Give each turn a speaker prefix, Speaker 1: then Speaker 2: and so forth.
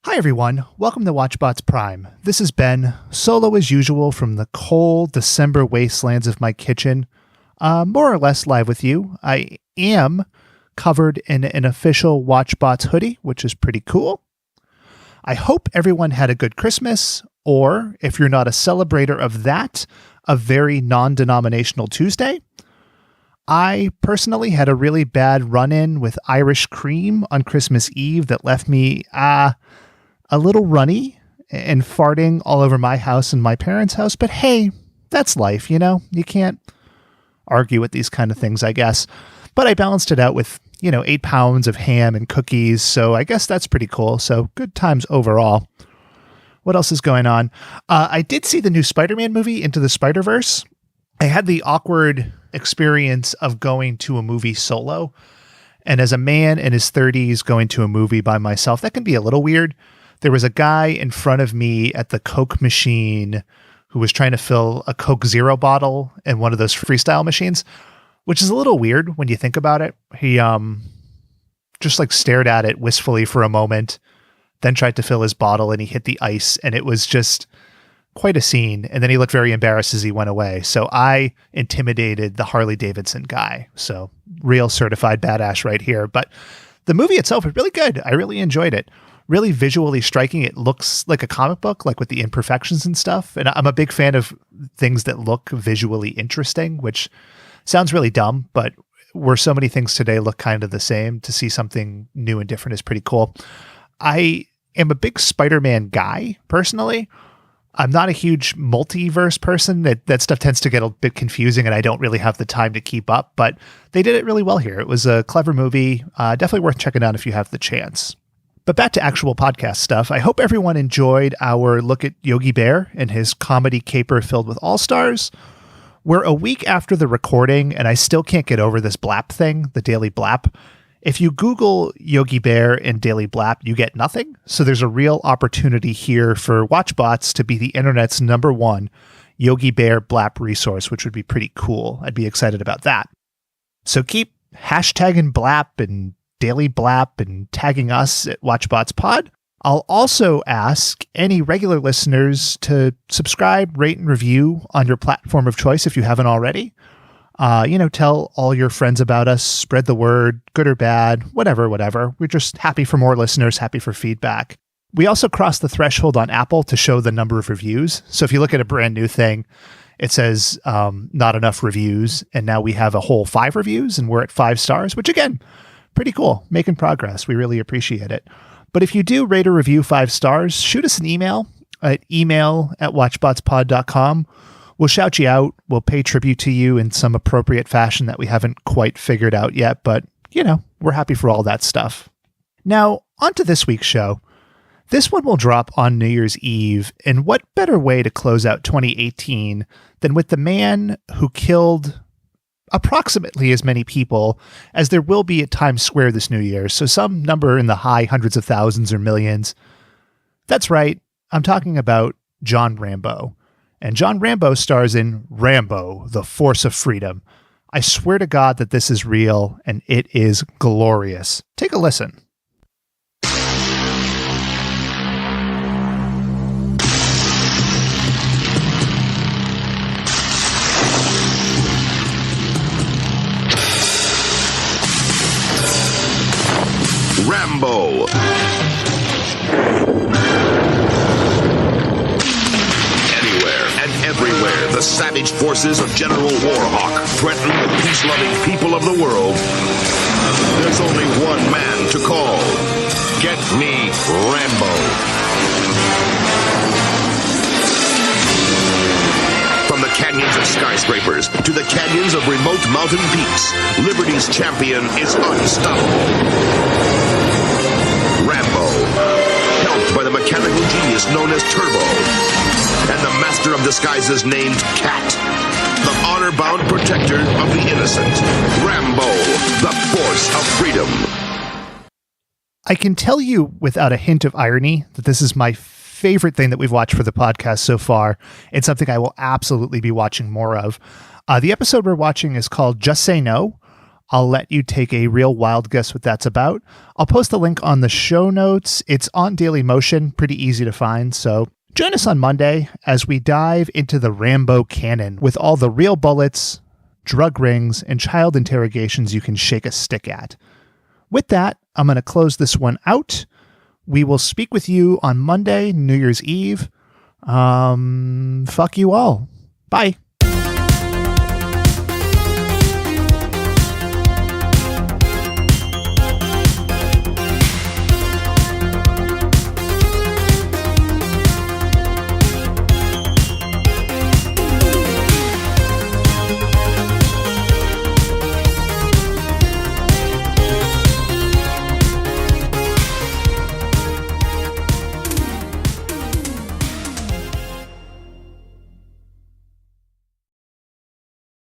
Speaker 1: Hi everyone, welcome to Watchbots Prime. This is Ben, solo as usual from the cold December wastelands of my kitchen, more or less live with you. I am covered in an official Watchbots hoodie, which is pretty cool. I hope everyone had a good Christmas, or if you're not a celebrator of that, a very non-denominational Tuesday. I personally had a really bad run-in with Irish cream on Christmas Eve that left me a little runny and farting all over my house and my parents' house. But hey, that's life, you know? You can't argue with these kind of things, I guess. But I balanced it out with, 8 pounds of ham and cookies. So I guess that's pretty cool. So good times overall. What else is going on? I did see the new Spider-Man movie, Into the Spider-Verse. I had the awkward experience of going to a movie solo. And as a man in his 30s going to a movie by myself, that can be a little weird. There was a guy in front of me at the Coke machine who was trying to fill a Coke Zero bottle in one of those freestyle machines, which is a little weird when you think about it. He just stared at it wistfully for a moment, then tried to fill his bottle and he hit the ice, and it was just quite a scene. And then he looked very embarrassed as he went away. So I intimidated the Harley Davidson guy. So real certified badass right here. But the movie itself is really good. I really enjoyed it. Really visually striking. It looks like a comic book, like with the imperfections and stuff. And I'm a big fan of things that look visually interesting, which sounds really dumb, but where so many things today look kind of the same, to see something new and different is pretty cool. I am a big Spider-Man guy, personally. I'm not a huge multiverse person. That stuff tends to get a bit confusing, and I don't really have the time to keep up, but they did it really well here. It was a clever movie. Definitely worth checking out if you have the chance. But back to actual podcast stuff. I hope everyone enjoyed our look at Yogi Bear and his comedy caper filled with all-stars. We're a week after the recording, and I still can't get over this blap thing, the Daily Blap. If you Google Yogi Bear and Daily Blap, you get nothing. So there's a real opportunity here for Watchbots to be the internet's #1 Yogi Bear Blap resource, which would be pretty cool. I'd be excited about that. So keep hashtagging Blap and Daily Blap and tagging us at Watchbots Pod. I'll also ask any regular listeners to subscribe, rate, and review on your platform of choice if you haven't already. Tell all your friends about us, spread the word, good or bad, whatever. We're just happy for more listeners, happy for feedback. We also crossed the threshold on Apple to show the number of reviews. So if you look at a brand new thing, it says not enough reviews. And now we have a whole 5 reviews and we're at 5 stars, which again, pretty cool. Making progress. We really appreciate it. But if you do rate or review 5 stars, shoot us an email at email@watchbotspod.com. We'll shout you out. We'll pay tribute to you in some appropriate fashion that we haven't quite figured out yet. But, we're happy for all that stuff. Now, on to this week's show. This one will drop on New Year's Eve. And what better way to close out 2018 than with the man who killed approximately as many people as there will be at Times Square this New Year. So some number in the high hundreds of thousands or millions. That's right. I'm talking about John Rambo. And John Rambo stars in Rambo, The Force of Freedom. I swear to God that this is real, and it is glorious. Take a listen.
Speaker 2: Rambo. Everywhere, the savage forces of General Warhawk threaten the peace-loving people of the world. There's only one man to call. Get me Rambo. From the canyons of skyscrapers to the canyons of remote mountain peaks, Liberty's champion is unstoppable. Rambo, helped by the mechanical genius known as Turbo, and the master of disguises named Cat, the honor-bound protector of the innocent. Rambo, the Force of Freedom.
Speaker 1: I can tell you without a hint of irony that this is my favorite thing that we've watched for the podcast so far. It's something I will absolutely be watching more of. The episode we're watching is called Just Say No. I'll let you take a real wild guess what that's about. I'll post a link on the show notes. It's on Daily Motion, pretty easy to find. So join us on Monday as we dive into the Rambo canon with all the real bullets, drug rings, and child interrogations you can shake a stick at. With that, I'm going to close this one out. We will speak with you on Monday, New Year's Eve. Fuck you all. Bye.